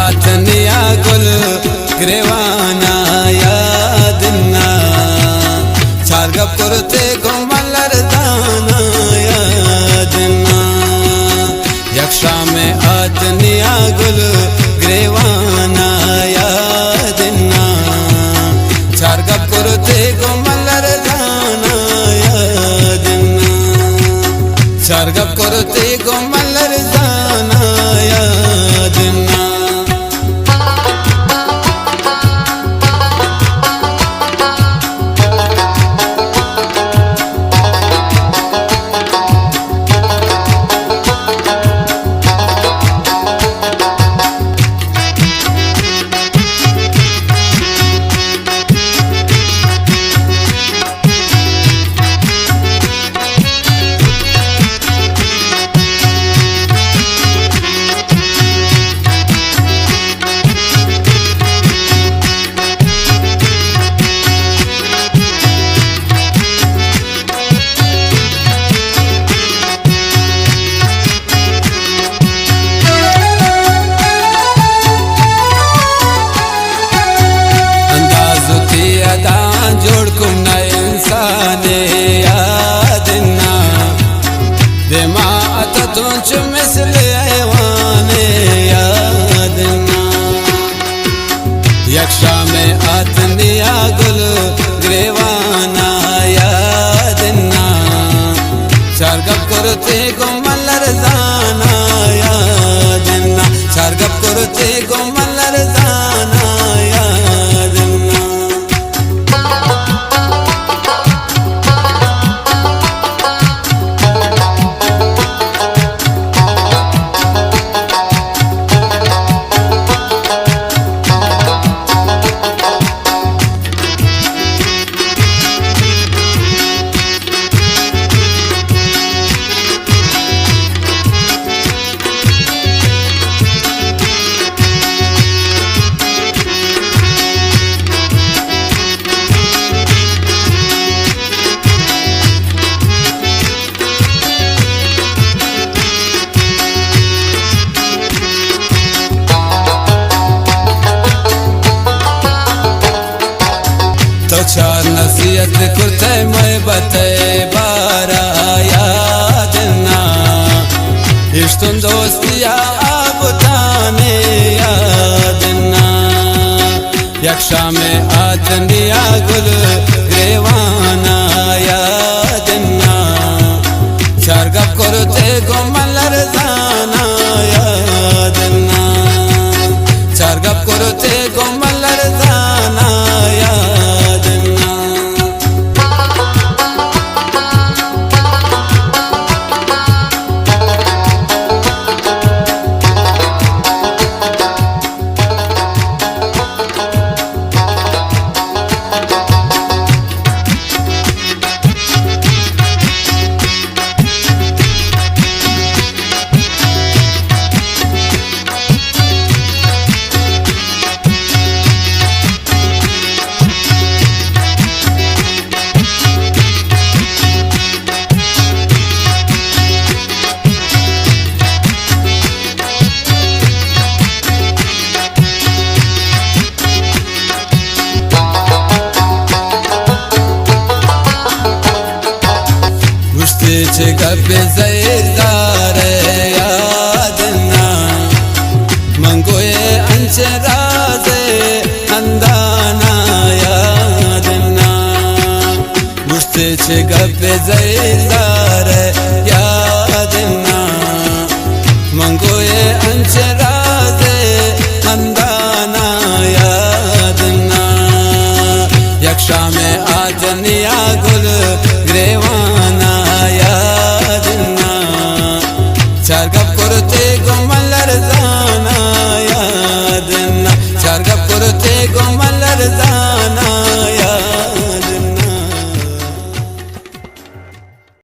आतनिया गुल ग्रेवाना यादना चारगप करते गोमलर दाना यादना यक्षा में आतनिया गुल ग्रेवाना यादना चारगप करते गोमलर दाना यादना चारगप करते गोमलर दाना यादना जोड़कुम न इंसान यादना देमा अतुंच मिसल ऐवान यादना यक्षा में आतनिया गुल ग्रेवाना यादना चारगप करते गोमलर दाना यादना चारगप करते गोमलर दाना यादना चार नसीहत कुर्ते मैं बते बारा यादना इश्तुन दोस्तिया अब ताने यादना यक्षा में आतनिया गुल ग्रेवाना यादना चारगप करते गोमलर दाना यादना चारगप करते गोमलर दाना यादना गप्पे ज़ैरदार यादना मंगोए अंचराज़े अंदाना यादना मुझसे छे गप्पे ज़ैरदार यादना मंगोए अंचराज़े अंदाना यादना यक्षा में आतनिया गुल ग्रेवाना यादना चारगप